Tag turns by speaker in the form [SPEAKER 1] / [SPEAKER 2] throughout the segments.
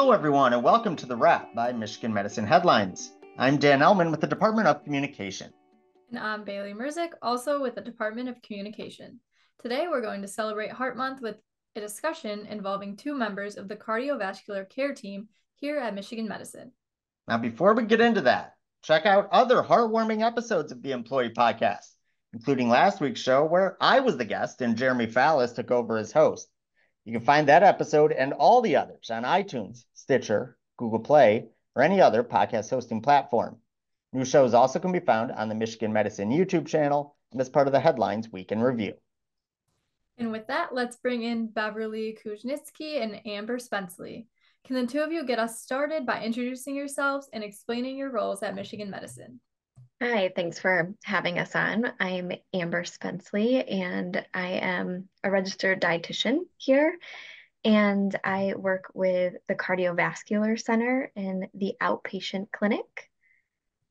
[SPEAKER 1] Hello, everyone, and welcome to The Wrap by Michigan Medicine Headlines. I'm Dan Ellman with the Department of Communication.
[SPEAKER 2] And I'm Bailey Merzick, also with the Department of Communication. Today, we're going to celebrate Heart Month with a discussion involving two members of the cardiovascular care team here at Michigan Medicine.
[SPEAKER 1] Now, before we get into that, check out other heartwarming episodes of the Employee Podcast, including last week's show where I was the guest and Jeremy Fallis took over as host. You can find that episode and all the others on iTunes, Stitcher, Google Play, or any other podcast hosting platform. New shows also can be found on the Michigan Medicine YouTube channel and as part of the Headlines Week in Review.
[SPEAKER 2] And with that, let's bring in Beverly Kuznitsky and Amber Spenceley. Can the two of you get us started by introducing yourselves and explaining your roles at Michigan Medicine?
[SPEAKER 3] Hi, thanks for having us on. I'm Amber Spenceley, and I am a registered dietitian here, and I work with the Cardiovascular Center in the outpatient clinic.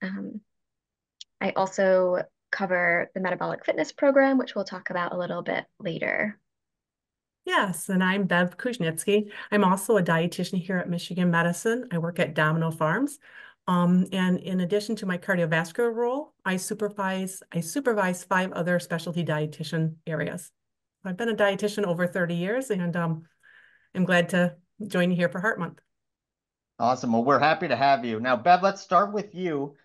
[SPEAKER 3] I also cover the metabolic fitness program, which we'll talk about a little bit later.
[SPEAKER 4] Yes, and I'm Bev Kuznitsky. I'm also a dietitian here at Michigan Medicine. I work at Domino Farms. And in addition to my cardiovascular role, I supervise 5 other specialty dietitian areas. I've been a dietitian over 30 years, and I'm glad to join you here for Heart Month.
[SPEAKER 1] Awesome. Well, we're happy to have you. Now, Bev, let's start with you.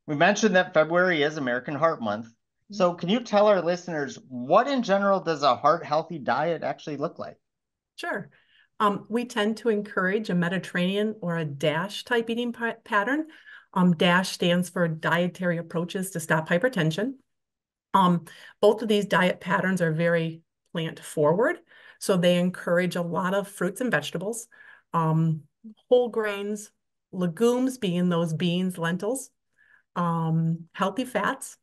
[SPEAKER 1] We mentioned that February is American Heart Month. So can you tell our listeners what in general does a heart healthy diet actually look like?
[SPEAKER 4] Sure. We tend to encourage a Mediterranean or a DASH type eating pattern. DASH stands for Dietary Approaches to Stop Hypertension. Both of these diet patterns are very plant forward. So they encourage a lot of fruits and vegetables, whole grains, legumes being those beans, lentils, healthy fats,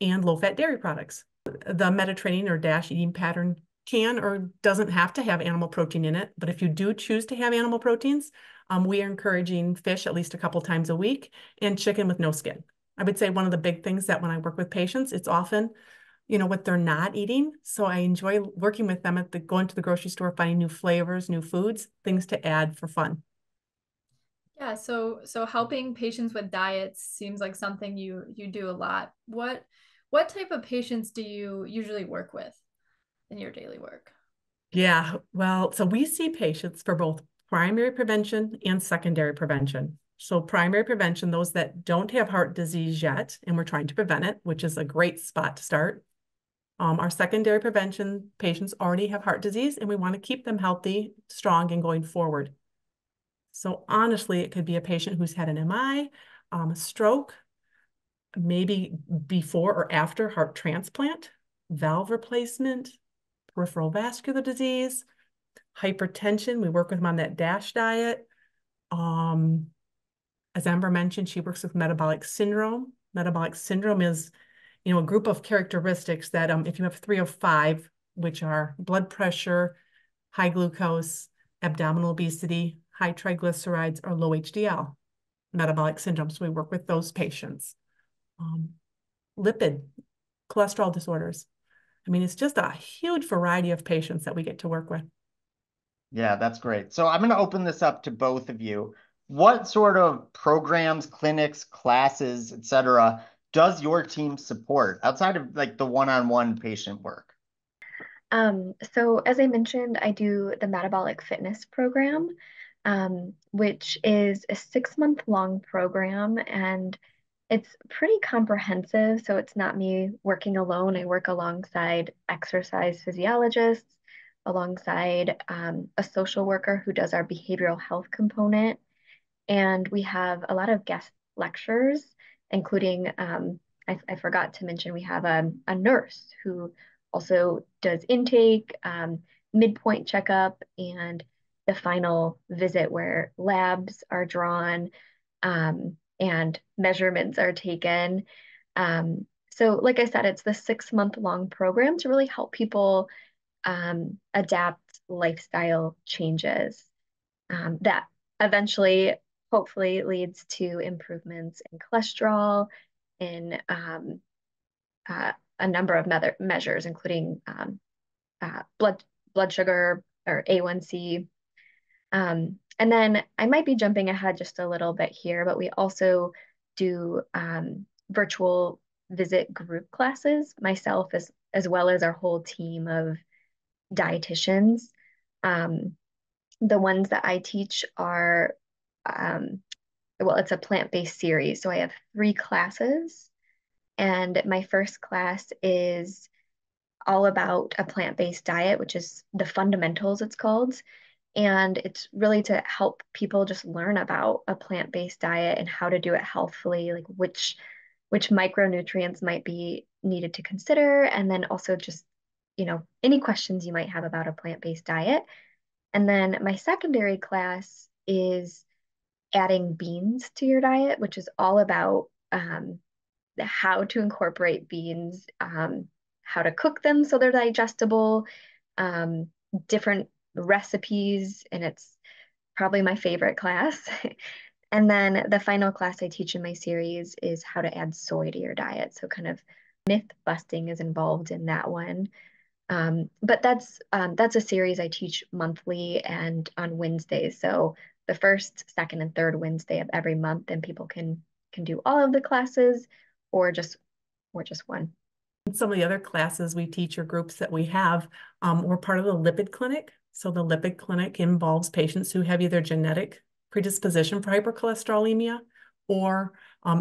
[SPEAKER 4] and low-fat dairy products. The Mediterranean or DASH eating pattern can or doesn't have to have animal protein in it, but if you do choose to have animal proteins, we are encouraging fish at least a couple times a week and chicken with no skin. I would say one of the big things that when I work with patients, it's often, what they're not eating. So I enjoy working with them going to the grocery store, finding new flavors, new foods, things to add for fun.
[SPEAKER 2] Yeah, so helping patients with diets seems like something you do a lot. What type of patients do you usually work with in your daily work?
[SPEAKER 4] Yeah, well, so we see patients for both primary prevention and secondary prevention. So primary prevention, those that don't have heart disease yet, and we're trying to prevent it, which is a great spot to start. Our secondary prevention patients already have heart disease, and we want to keep them healthy, strong, and going forward. So honestly, it could be a patient who's had an MI, a stroke, maybe before or after heart transplant, valve replacement, peripheral vascular disease, hypertension. We work with them on that DASH diet. As Amber mentioned, she works with metabolic syndrome. Metabolic syndrome is, a group of characteristics that if you have 3 of 5, which are blood pressure, high glucose, abdominal obesity, high triglycerides, or low HDL, metabolic syndrome. So we work with those patients. Lipid, cholesterol disorders. I mean, it's just a huge variety of patients that we get to work with.
[SPEAKER 1] Yeah, that's great. So I'm going to open this up to both of you. What sort of programs, clinics, classes, et cetera, does your team support outside of like the one-on-one patient work?
[SPEAKER 3] So as I mentioned, I do the metabolic fitness program, which is a 6-month-long program, and it's pretty comprehensive. So it's not me working alone. I work alongside exercise physiologists, alongside a social worker who does our behavioral health component. And we have a lot of guest lectures, including, I forgot to mention, we have a nurse who also does intake, midpoint checkup, and the final visit where labs are drawn and measurements are taken. So like I said, it's the 6-month-long program to really help people adapt lifestyle changes that eventually, hopefully, leads to improvements in cholesterol, in a number of measures, including blood sugar or A1C. And then I might be jumping ahead just a little bit here, but we also do virtual visit group classes, myself as well as our whole team of dietitians. Um, the ones that I teach are, um, well, it's a plant-based series. So I have 3 classes, and my first class is all about a plant-based diet, which is the fundamentals, it's called. And it's really to help people just learn about a plant-based diet and how to do it healthfully, like which micronutrients might be needed to consider, and then also just, any questions you might have about a plant-based diet. And then my secondary class is adding beans to your diet, which is all about how to incorporate beans, how to cook them so they're digestible, um, different recipes, and it's probably my favorite class. And then the final class I teach in my series is how to add soy to your diet. So kind of myth busting is involved in that one. But that's a series I teach monthly and on Wednesdays. So the first, second, and third Wednesday of every month, and people can do all of the classes or just one.
[SPEAKER 4] Some of the other classes we teach or groups that we have, we're part of the Lipid Clinic. So the Lipid Clinic involves patients who have either genetic predisposition for hypercholesterolemia or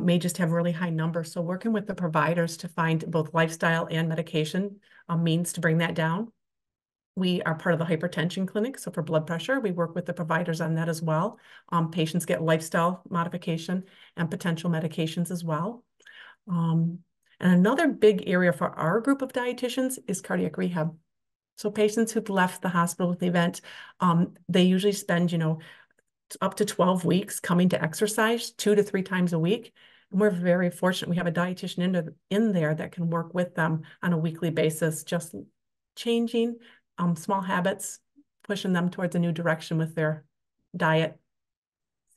[SPEAKER 4] may just have really high numbers. So working with the providers to find both lifestyle and medication means to bring that down. We are part of the hypertension clinic. So for blood pressure, we work with the providers on that as well. Patients get lifestyle modification and potential medications as well. And another big area for our group of dietitians is cardiac rehab. So patients who've left the hospital with the event, they usually spend, up to 12 weeks coming to exercise 2 to 3 times a week. And we're very fortunate. We have a dietitian in there that can work with them on a weekly basis, just changing small habits, pushing them towards a new direction with their diet.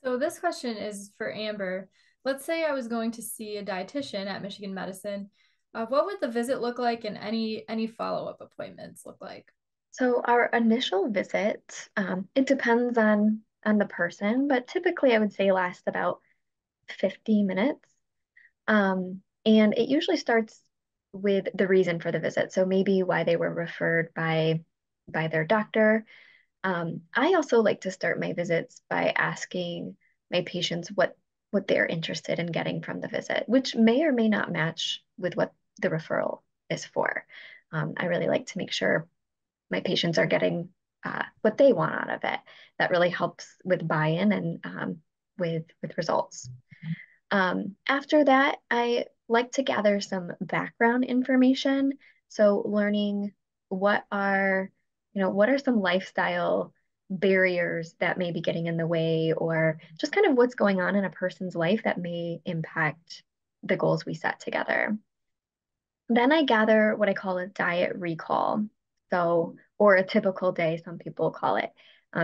[SPEAKER 2] So this question is for Amber. Let's say I was going to see a dietitian at Michigan Medicine. What would the visit look like, and any follow-up appointments look like?
[SPEAKER 3] So our initial visit, it depends on the person, but typically I would say lasts about 50 minutes. And it usually starts with the reason for the visit. So maybe why they were referred by their doctor. I also like to start my visits by asking my patients what they're interested in getting from the visit, which may or may not match with what the referral is for. I really like to make sure my patients are getting what they want out of it. That really helps with buy-in and with results. After that, I like to gather some background information. So learning what are, what are some lifestyle barriers that may be getting in the way, or just kind of what's going on in a person's life that may impact the goals we set together. Then I gather what I call a diet recall. So, or a typical day, some people call it.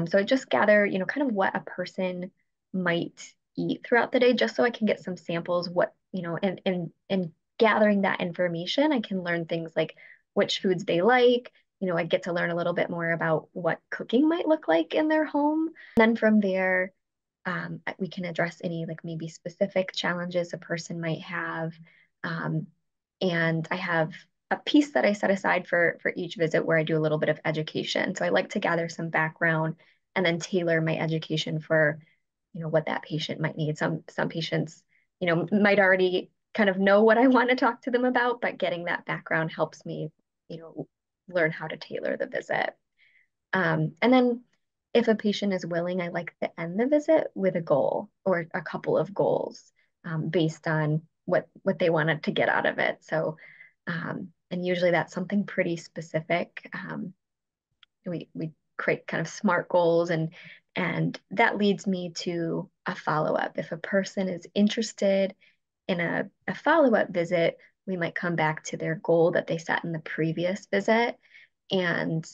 [SPEAKER 3] So I just gather, kind of what a person might eat throughout the day, just so I can get some samples, and gathering that information, I can learn things like which foods they like. I get to learn a little bit more about what cooking might look like in their home. And then from there, we can address any like maybe specific challenges a person might have. Um, and I have a piece that I set aside for each visit where I do a little bit of education. So I like to gather some background and then tailor my education for, what that patient might need. Some patients, might already kind of know what I want to talk to them about, but getting that background helps me, learn how to tailor the visit. And then if a patient is willing, I like to end the visit with a goal or a couple of goals based on what they wanted to get out of it. So, and usually that's something pretty specific. We create kind of SMART goals, and that leads me to a follow-up. If a person is interested in a follow-up visit, we might come back to their goal that they set in the previous visit and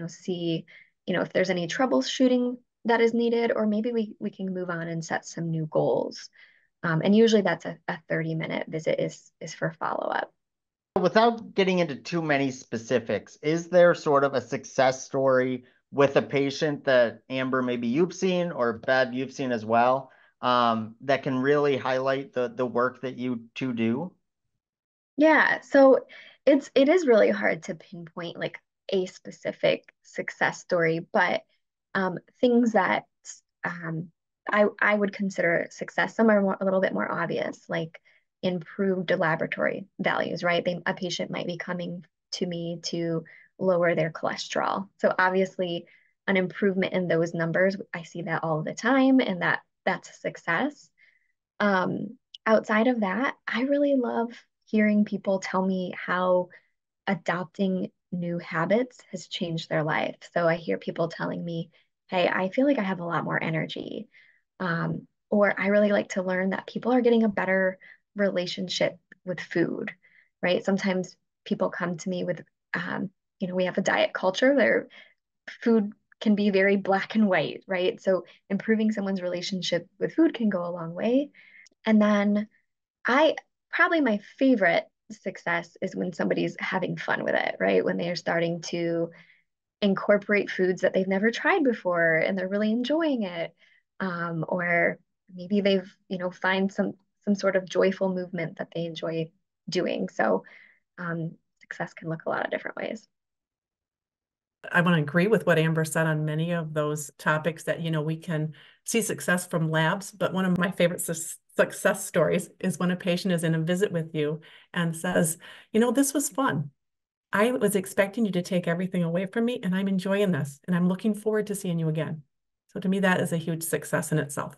[SPEAKER 3] see, if there's any troubleshooting that is needed, or maybe we can move on and set some new goals. And usually that's a 30-minute visit is for follow-up.
[SPEAKER 1] Without getting into too many specifics, is there sort of a success story with a patient that Amber, maybe you've seen, or Bev, you've seen as well, that can really highlight the work that you two do?
[SPEAKER 3] Yeah, so it is really hard to pinpoint like a specific success story, but things that um, I would consider success. Some are a little bit more obvious, like improved laboratory values, right? A patient might be coming to me to lower their cholesterol. So obviously, an improvement in those numbers, I see that all the time, and that's a success. Um, Outside of that, I really love hearing people tell me how adopting new habits has changed their life. So I hear people telling me, hey, I feel like I have a lot more energy. Or I really like to learn that people are getting a better relationship with food, right? Sometimes people come to me with, um, we have a diet culture where food can be very black and white, right? So improving someone's relationship with food can go a long way. And then I probably my favorite success is when somebody's having fun with it, right? When they're starting to incorporate foods that they've never tried before and they're really enjoying it. Or maybe they've, find some sort of joyful movement that they enjoy doing. So success can look a lot of different ways.
[SPEAKER 4] I want to agree with what Amber said on many of those topics that, we can see success from labs. But one of my favorite success stories is when a patient is in a visit with you and says, this was fun. I was expecting you to take everything away from me, and I'm enjoying this, and I'm looking forward to seeing you again. So to me, that is a huge success in itself.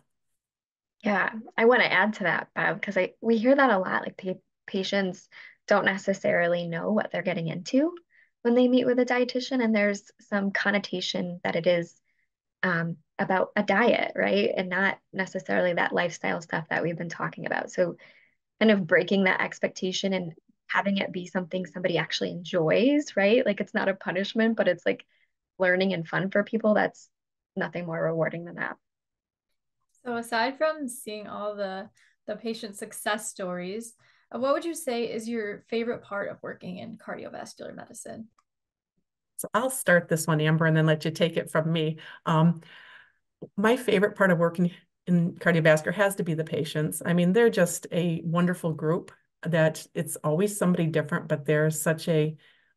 [SPEAKER 3] Yeah, I want to add to that, Bev, because we hear that a lot. Like patients don't necessarily know what they're getting into when they meet with a dietitian, and there's some connotation that it is about a diet, right? And not necessarily that lifestyle stuff that we've been talking about. So kind of breaking that expectation and having it be something somebody actually enjoys, right? Like it's not a punishment, but it's like learning and fun for people. That's nothing more rewarding than that.
[SPEAKER 2] So aside from seeing all the patient success stories, what would you say is your favorite part of working in cardiovascular medicine?
[SPEAKER 4] So I'll start this one, Amber, and then let you take it from me. My favorite part of working in cardiovascular has to be the patients. I mean, they're just a wonderful group that it's always somebody different, but there's such a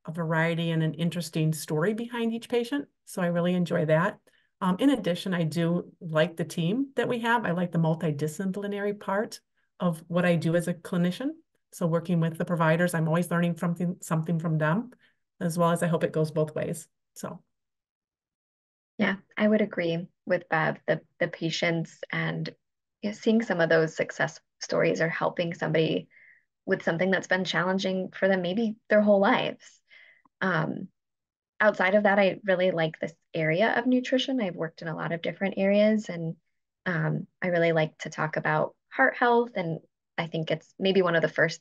[SPEAKER 4] variety and an interesting story behind each patient. So I really enjoy that. In addition, I do like the team that we have. I like the multidisciplinary part of what I do as a clinician. So working with the providers, I'm always learning something from them, as well as I hope it goes both ways. So
[SPEAKER 3] Yeah, I would agree with Bev. The patients and seeing some of those success stories are helping somebody with something that's been challenging for them maybe their whole lives. Um, Outside of that, I really like this area of nutrition. I've worked in a lot of different areas, and I really like to talk about heart health. And I think it's maybe one of the first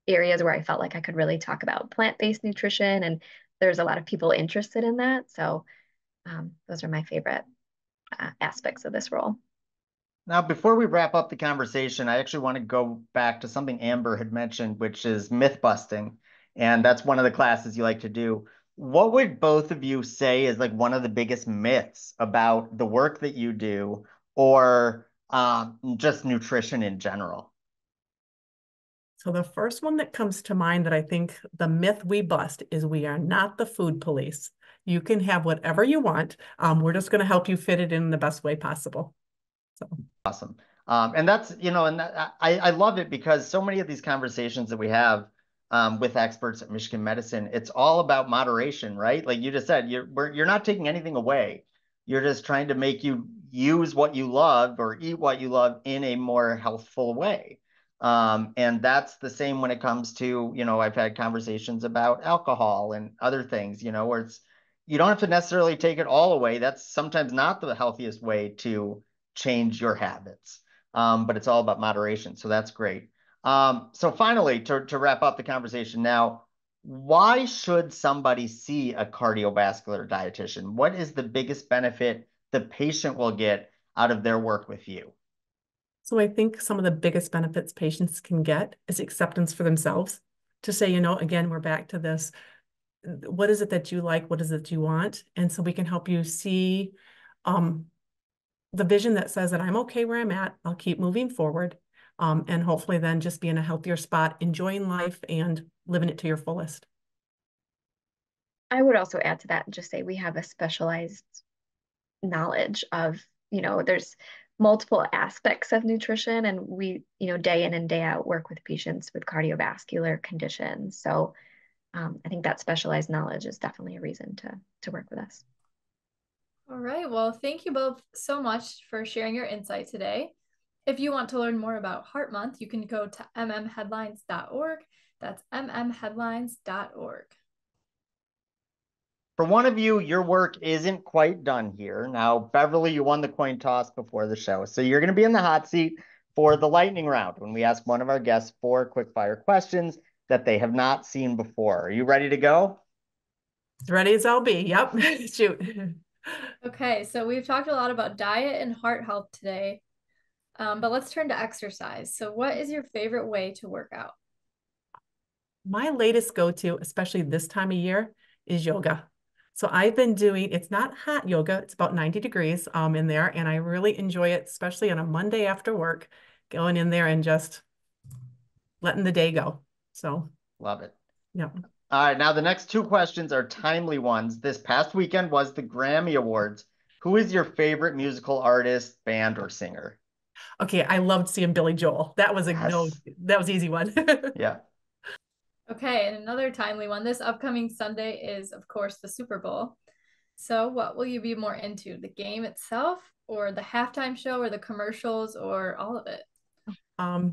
[SPEAKER 3] areas where I felt like I could really talk about plant-based nutrition, and there's a lot of people interested in that. So those are my favorite aspects of this role.
[SPEAKER 1] Now, before we wrap up the conversation, I actually want to go back to something Amber had mentioned, which is myth busting. And that's one of the classes you like to do. What would both of you say is like one of the biggest myths about the work that you do or just nutrition in general?
[SPEAKER 4] So the first one that comes to mind that I think the myth we bust is we are not the food police. You can have whatever you want. We're just going to help you fit it in the best way possible. So
[SPEAKER 1] Awesome. And that's, and I love it because so many of these conversations that we have with experts at Michigan Medicine, it's all about moderation, right? Like you just said, you're not taking anything away. You're just trying to make you use what you love or eat what you love in a more healthful way. And that's the same when it comes to, I've had conversations about alcohol and other things, where you don't have to necessarily take it all away. That's sometimes not the healthiest way to change your habits. But it's all about moderation. So that's great. So finally, to wrap up the conversation now, why should somebody see a cardiovascular dietitian? What is the biggest benefit the patient will get out of their work with you?
[SPEAKER 4] So I think some of the biggest benefits patients can get is acceptance for themselves to say, again, we're back to this. what is it that you like? What is it you want? And so we can help you see the vision that says that I'm okay where I'm at. I'll keep moving forward. And hopefully then just be in a healthier spot, enjoying life and living it to your fullest.
[SPEAKER 3] I would also add to that and just say we have a specialized knowledge of, there's multiple aspects of nutrition, and we, day in and day out work with patients with cardiovascular conditions. So I think that specialized knowledge is definitely a reason to work with us.
[SPEAKER 2] All right. Well, thank you both so much for sharing your insight today. If you want to learn more about Heart Month, you can go to mmheadlines.org. That's mmheadlines.org.
[SPEAKER 1] For one of you, your work isn't quite done here. Now, Beverly, you won the coin toss before the show, so you're going to be in the hot seat for the lightning round when we ask one of our guests 4 quick-fire questions that they have not seen before. Are you ready to go?
[SPEAKER 4] As ready as I'll be. Yep. Shoot.
[SPEAKER 2] Okay, so we've talked a lot about diet and heart health today, but let's turn to exercise. So what is your favorite way to work out?
[SPEAKER 4] My latest go-to, especially this time of year, is yoga. So I've been doing, it's not hot yoga, it's about 90 degrees in there, and I really enjoy it, especially on a Monday after work, going in there and just letting the day go. So
[SPEAKER 1] love it.
[SPEAKER 4] Yeah.
[SPEAKER 1] All right, now the next 2 questions are timely ones. This past weekend was the Grammy Awards. Who is your favorite musical artist, band, or singer?
[SPEAKER 4] Okay, I loved seeing Billy Joel. That was that was easy one.
[SPEAKER 1] Yeah.
[SPEAKER 2] Okay, and another timely one. This upcoming Sunday is, of course, the Super Bowl. So what will you be more into, the game itself or the halftime show or the commercials or all of it?
[SPEAKER 4] I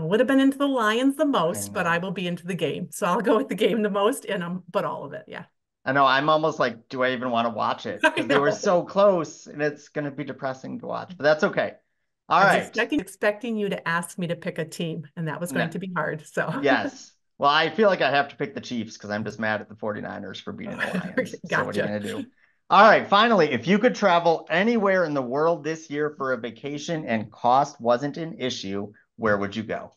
[SPEAKER 4] would have been into the Lions the most, but I will be into the game. So I'll go with the game the most, but all of it, yeah.
[SPEAKER 1] I know, I'm almost like, do I even want to watch it? Because they were so close, and it's going to be depressing to watch, but that's okay. All right.
[SPEAKER 4] I was expecting you to ask me to pick a team, and that was going to be hard. So
[SPEAKER 1] yes. Well, I feel like I have to pick the Chiefs because I'm just mad at the 49ers for beating the Lions.
[SPEAKER 4] Gotcha.
[SPEAKER 1] So what are you going to do? All right, finally, if you could travel anywhere in the world this year for a vacation and cost wasn't an issue, where would you go?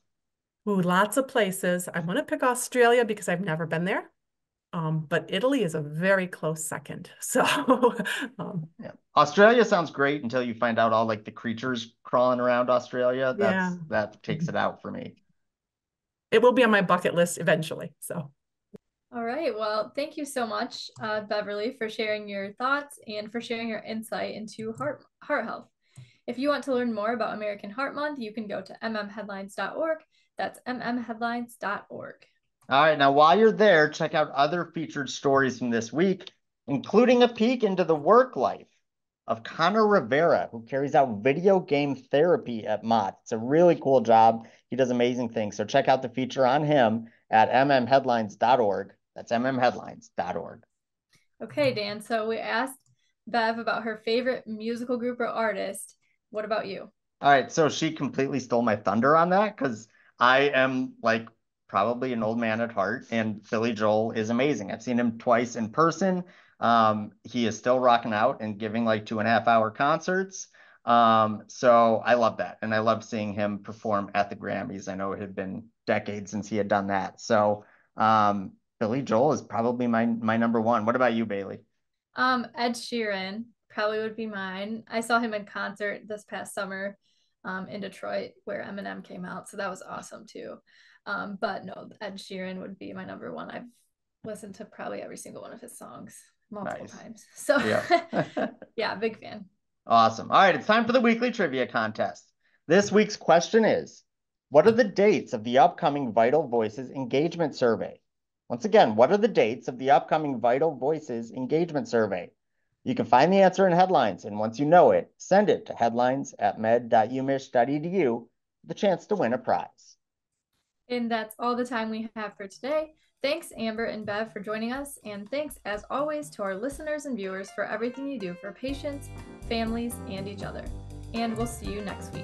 [SPEAKER 4] Ooh, lots of places. I want to pick Australia because I've never been there. But Italy is a very close second. So
[SPEAKER 1] yeah. Australia sounds great until you find out all like the creatures crawling around Australia. That takes it out for me.
[SPEAKER 4] It will be on my bucket list eventually. So
[SPEAKER 2] all right. Well, thank you so much, Beverly, for sharing your thoughts and for sharing your insight into heart health. If you want to learn more about American Heart Month, you can go to mmheadlines.org. That's mmheadlines.org.
[SPEAKER 1] All right, now while you're there, check out other featured stories from this week, including a peek into the work life of Connor Rivera, who carries out video game therapy at Mott. It's a really cool job. He does amazing things. So check out the feature on him at mmheadlines.org. That's mmheadlines.org.
[SPEAKER 2] Okay, Dan. So we asked Bev about her favorite musical group or artist. What about you?
[SPEAKER 1] All right, so she completely stole my thunder on that because I am like probably an old man at heart, and Billy Joel is amazing. I've seen him twice in person. He is still rocking out and giving like 2.5-hour concerts. So I love that, and I love seeing him perform at the Grammys. I know it had been decades since he had done that. So Billy Joel is probably my number one. What about you, Bailey?
[SPEAKER 2] Ed Sheeran probably would be mine. I saw him in concert this past summer in Detroit where Eminem came out, so that was awesome too. But no, Ed Sheeran would be my number one. I've listened to probably every single one of his songs multiple times. So yeah, big fan.
[SPEAKER 1] Awesome. All right, it's time for the weekly trivia contest. This week's question is, what are the dates of the upcoming Vital Voices engagement survey? Once again, what are the dates of the upcoming Vital Voices engagement survey? You can find the answer in headlines, and once you know it, send it to headlines@med.umich.edu for the chance to win a prize.
[SPEAKER 2] And that's all the time we have for today. Thanks, Amber and Bev, for joining us, and thanks, as always, to our listeners and viewers for everything you do for patients, families, and each other. And we'll see you next week.